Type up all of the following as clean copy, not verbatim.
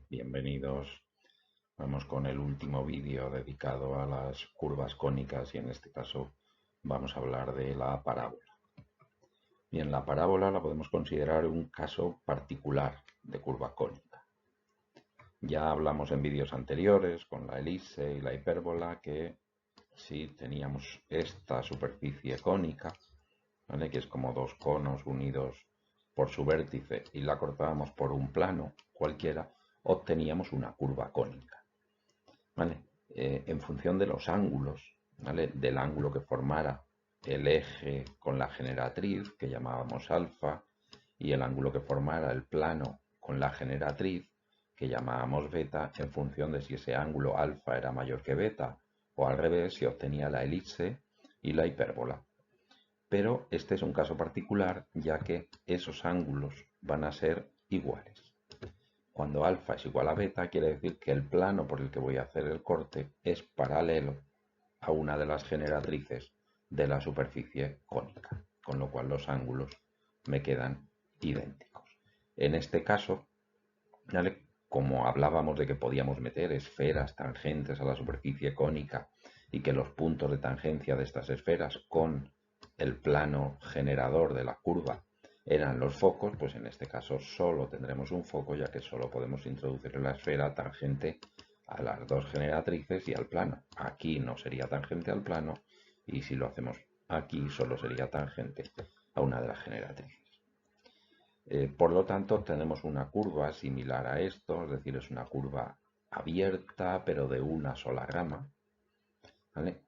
Bienvenidos. Vamos con el último vídeo dedicado a las curvas cónicas y en este caso vamos a hablar de la parábola. Bien, la parábola la podemos considerar un caso particular de curva cónica. Ya hablamos en vídeos anteriores con la elipse y la hipérbola que si teníamos esta superficie cónica, ¿vale?, que es como dos conos unidos por su vértice y la cortábamos por un plano cualquiera, obteníamos una curva cónica. ¿Vale? En función de los ángulos, ¿vale?, del ángulo que formara el eje con la generatriz, que llamábamos alfa, y el ángulo que formara el plano con la generatriz, que llamábamos beta, en función de si ese ángulo alfa era mayor que beta, o al revés, se obtenía la elipse y la hipérbola. Pero este es un caso particular, ya que esos ángulos van a ser iguales. Cuando alfa es igual a beta, quiere decir que el plano por el que voy a hacer el corte es paralelo a una de las generatrices de la superficie cónica, con lo cual los ángulos me quedan idénticos. En este caso, ¿vale?, como hablábamos de que podíamos meter esferas tangentes a la superficie cónica y que los puntos de tangencia de estas esferas con el plano generador de la curva eran los focos, pues en este caso solo tendremos un foco, ya que solo podemos introducir la esfera tangente a las dos generatrices y al plano. Aquí no sería tangente al plano, y si lo hacemos aquí solo sería tangente a una de las generatrices. Por lo tanto, tenemos una curva similar a esto, es decir, es una curva abierta pero de una sola rama, ¿vale?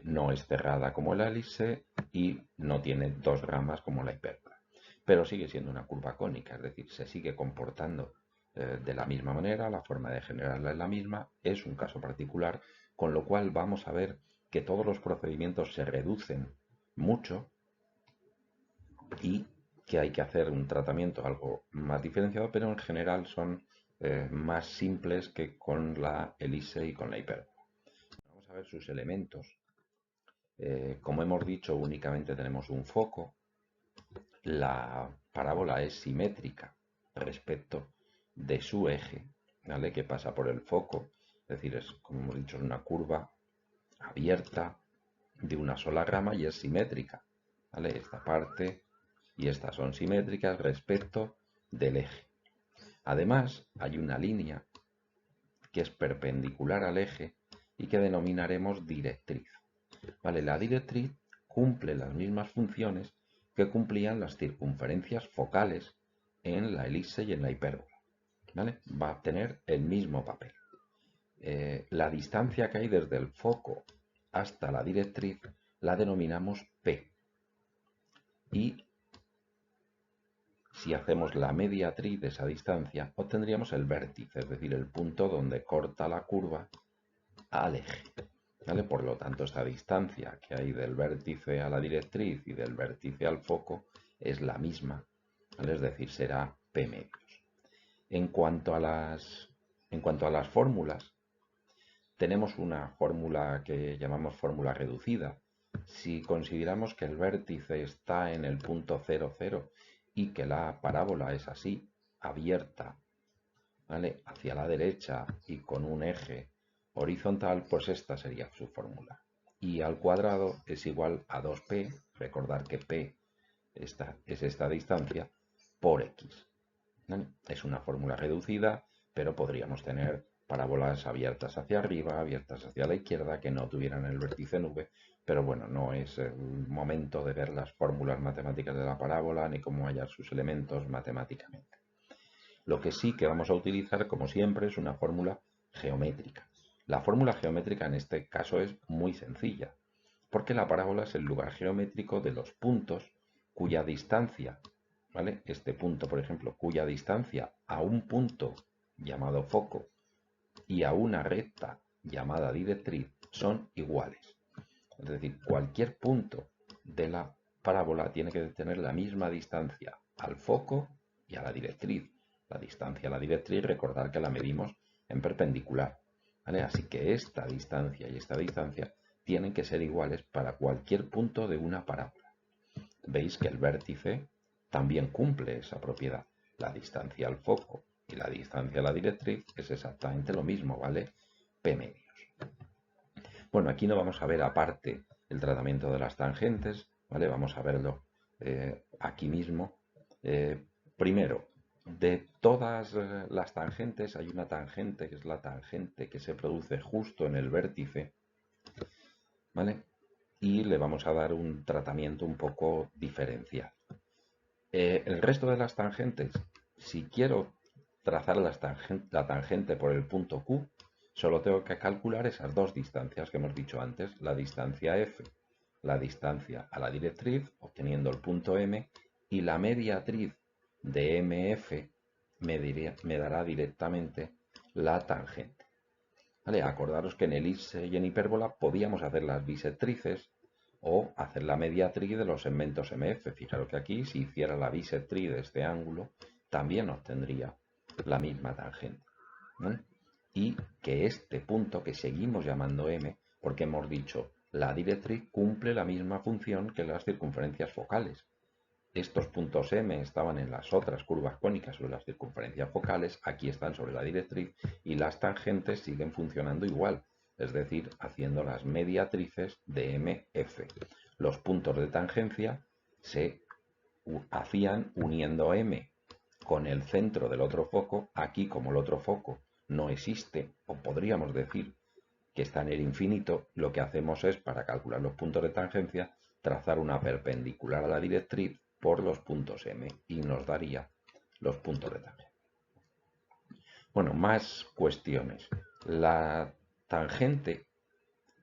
No es cerrada como la elipse y no tiene dos ramas como la hipérbola, pero sigue siendo una curva cónica, es decir, se sigue comportando de la misma manera, la forma de generarla es la misma, es un caso particular, con lo cual vamos a ver que todos los procedimientos se reducen mucho y que hay que hacer un tratamiento algo más diferenciado, pero en general son más simples que con la elipse y con la hipérbola. Vamos a ver sus elementos. Como hemos dicho, únicamente tenemos un foco. La parábola es simétrica respecto de su eje, ¿vale?, que pasa por el foco. Es decir, es, como hemos dicho, es una curva abierta de una sola rama y es simétrica, ¿vale? Esta parte y estas son simétricas respecto del eje. Además, hay una línea que es perpendicular al eje y que denominaremos directriz. ¿Vale? La directriz cumple las mismas funciones que cumplían las circunferencias focales en la elipse y en la hipérbola. ¿Vale? Va a tener el mismo papel. La distancia que hay desde el foco hasta la directriz la denominamos P. Y si hacemos la mediatriz de esa distancia, obtendríamos el vértice, es decir, el punto donde corta la curva al eje. ¿Vale? Por lo tanto, esta distancia que hay del vértice a la directriz y del vértice al foco es la misma, ¿vale? Es decir, será P medios. En cuanto a las fórmulas, tenemos una fórmula que llamamos fórmula reducida. Si consideramos que el vértice está en el punto 0, 0 y que la parábola es así, abierta, ¿vale?, hacia la derecha y con un eje horizontal, pues esta sería su fórmula. Y al cuadrado es igual a 2p, recordar que p es esta distancia, por x. ¿Vale? Es una fórmula reducida, pero podríamos tener parábolas abiertas hacia arriba, abiertas hacia la izquierda, que no tuvieran el vértice nube, pero bueno, no es el momento de ver las fórmulas matemáticas de la parábola ni cómo hallar sus elementos matemáticamente. Lo que sí que vamos a utilizar, como siempre, es una fórmula geométrica. La fórmula geométrica en este caso es muy sencilla, porque la parábola es el lugar geométrico de los puntos cuya distancia, ¿vale?, este punto, por ejemplo, cuya distancia a un punto llamado foco y a una recta llamada directriz son iguales. Es decir, cualquier punto de la parábola tiene que tener la misma distancia al foco y a la directriz. La distancia a la directriz, recordar que la medimos en perpendicular, ¿vale? Así que esta distancia y esta distancia tienen que ser iguales para cualquier punto de una parábola. Veis que el vértice también cumple esa propiedad. La distancia al foco y la distancia a la directriz es exactamente lo mismo, ¿vale? P medios. Bueno, aquí no vamos a ver aparte el tratamiento de las tangentes, ¿vale? Vamos a verlo aquí mismo. Primero, de todas las tangentes hay una tangente que es la tangente que se produce justo en el vértice, ¿vale? Y le vamos a dar un tratamiento un poco diferencial. El resto de las tangentes, si quiero trazar la tangente por el punto Q, solo tengo que calcular esas dos distancias que hemos dicho antes, la distancia F, la distancia a la directriz, obteniendo el punto M, y la mediatriz de MF me dará directamente la tangente. ¿Vale? Acordaros que en elipse y en hipérbola podíamos hacer las bisectrices o hacer la mediatriz de los segmentos MF. Fijaros que aquí, si hiciera la bisectriz de este ángulo, también obtendría la misma tangente. ¿Vale? Y que este punto, que seguimos llamando M, porque hemos dicho la directriz cumple la misma función que las circunferencias focales. Estos puntos M estaban en las otras curvas cónicas sobre las circunferencias focales, aquí están sobre la directriz y las tangentes siguen funcionando igual, es decir, haciendo las mediatrices de MF. Los puntos de tangencia se hacían uniendo M con el centro del otro foco. Aquí, como el otro foco no existe, o podríamos decir que está en el infinito, lo que hacemos es, para calcular los puntos de tangencia, trazar una perpendicular a la directriz por los puntos M y nos daría los puntos de tangente. Bueno, más cuestiones. La tangente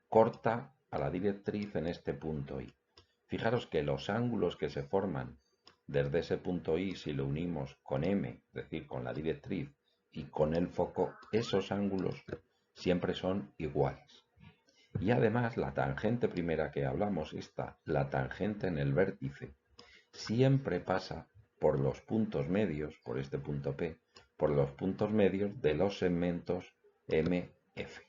corta a la directriz en este punto I. Fijaros que los ángulos que se forman desde ese punto I, si lo unimos con M, es decir, con la directriz y con el foco, esos ángulos siempre son iguales. Y además la tangente primera que hablamos, la tangente en el vértice, siempre pasa por los puntos medios, por este punto P, por los puntos medios de los segmentos MF.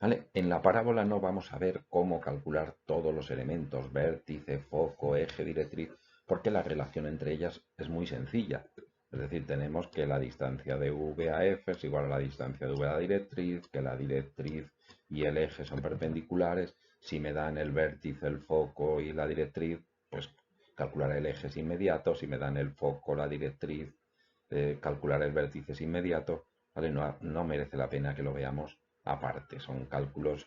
¿Vale? En la parábola no vamos a ver cómo calcular todos los elementos, vértice, foco, eje, directriz, porque la relación entre ellas es muy sencilla. Es decir, tenemos que la distancia de V a F es igual a la distancia de V a la directriz, que la directriz y el eje son perpendiculares. Si me dan el vértice, el foco y la directriz, pues calcular el eje es inmediato. Si me dan el foco, la directriz, calcular el vértice es inmediato. ¿Vale? No merece la pena que lo veamos aparte. Son cálculos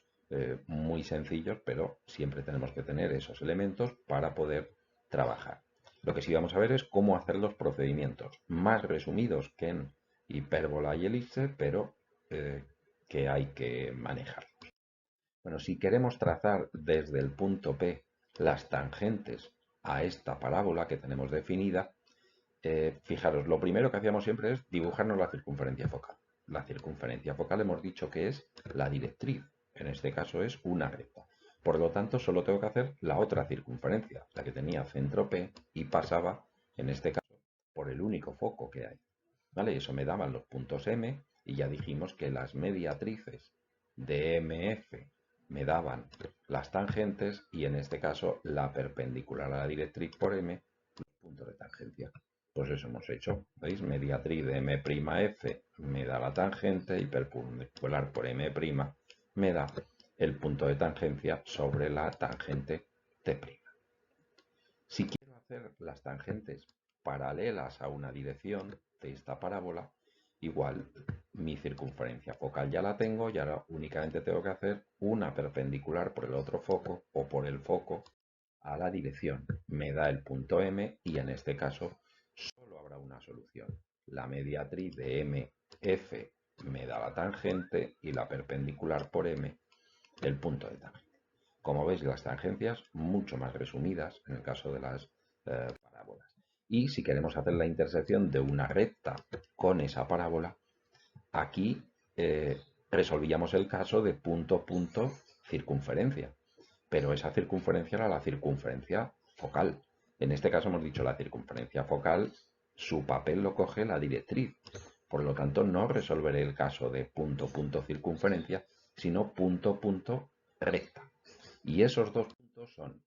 muy sencillos, pero siempre tenemos que tener esos elementos para poder trabajar. Lo que sí vamos a ver es cómo hacer los procedimientos, más resumidos que en hipérbola y elipse, pero que hay que manejarlos. Bueno, si queremos trazar desde el punto P las tangentes a esta parábola que tenemos definida, fijaros, lo primero que hacíamos siempre es dibujarnos la circunferencia focal. La circunferencia focal hemos dicho que es la directriz, en este caso es una recta. Por lo tanto, solo tengo que hacer la otra circunferencia, la que tenía centro P y pasaba, en este caso, por el único foco que hay. ¿Vale? Eso me daban los puntos M y ya dijimos que las mediatrices de MF me daban las tangentes y en este caso la perpendicular a la directriz por M, los puntos de tangencia. Pues eso hemos hecho, ¿veis? Mediatriz de M'F me da la tangente y perpendicular por M' me da el punto de tangencia sobre la tangente T'. Si quiero hacer las tangentes paralelas a una dirección de esta parábola, igual mi circunferencia focal ya la tengo y ahora únicamente tengo que hacer una perpendicular por el otro foco o por el foco a la dirección. Me da el punto M y en este caso solo habrá una solución. La mediatriz de MF me da la tangente y la perpendicular por M el punto de tangente. Como veis, las tangencias mucho más resumidas en el caso de las parábolas. Y si queremos hacer la intersección de una recta con esa parábola, aquí resolvíamos el caso de punto, punto, circunferencia. Pero esa circunferencia era la circunferencia focal. En este caso hemos dicho la circunferencia focal, su papel lo coge la directriz. Por lo tanto, no resolveré el caso de punto, punto, circunferencia, sino punto, punto, recta. Y esos dos puntos son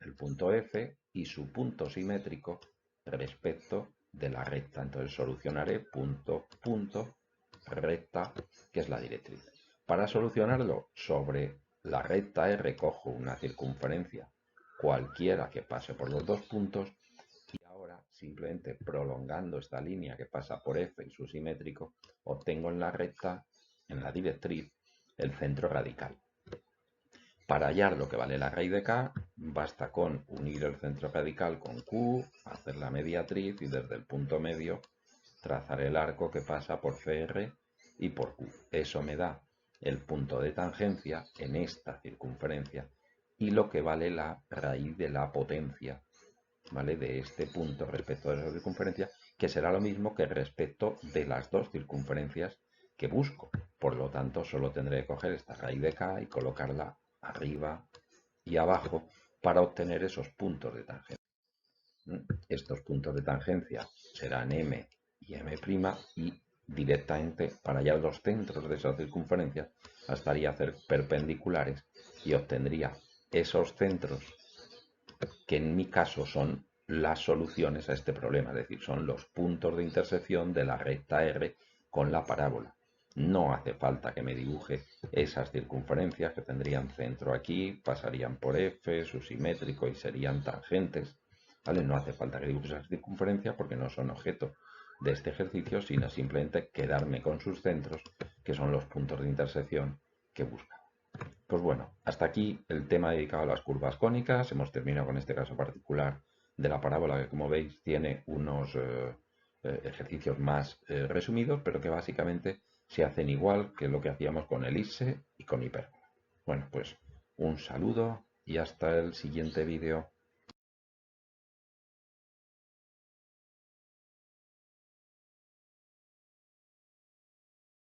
el punto F y su punto simétrico respecto de la recta. Entonces solucionaré punto, punto, recta, que es la directriz. Para solucionarlo sobre la recta R cojo una circunferencia cualquiera que pase por los dos puntos y ahora simplemente prolongando esta línea que pasa por F y su simétrico obtengo en la recta, en la directriz, el centro radical. Para hallar lo que vale la raíz de K, basta con unir el centro radical con Q, hacer la mediatriz y desde el punto medio trazar el arco que pasa por CR y por Q. Eso me da el punto de tangencia en esta circunferencia y lo que vale la raíz de la potencia, ¿vale?, de este punto respecto de esa circunferencia, que será lo mismo que respecto de las dos circunferencias que busco. Por lo tanto, solo tendré que coger esta raíz de K y colocarla arriba y abajo para obtener esos puntos de tangencia. Estos puntos de tangencia serán M y M' y directamente para hallar los centros de esas circunferencias bastaría hacer perpendiculares y obtendría esos centros que en mi caso son las soluciones a este problema, es decir, son los puntos de intersección de la recta R con la parábola. No hace falta que me dibuje esas circunferencias que tendrían centro aquí, pasarían por F, su simétrico y serían tangentes, ¿vale? No hace falta que dibuje esas circunferencias porque no son objeto de este ejercicio, sino simplemente quedarme con sus centros, que son los puntos de intersección que buscan. Pues bueno, hasta aquí el tema dedicado a las curvas cónicas. Hemos terminado con este caso particular de la parábola que, como veis, tiene unos ejercicios más resumidos, pero que básicamente se hacen igual que lo que hacíamos con elipse y con hipérbola. Bueno, pues un saludo y hasta el siguiente vídeo.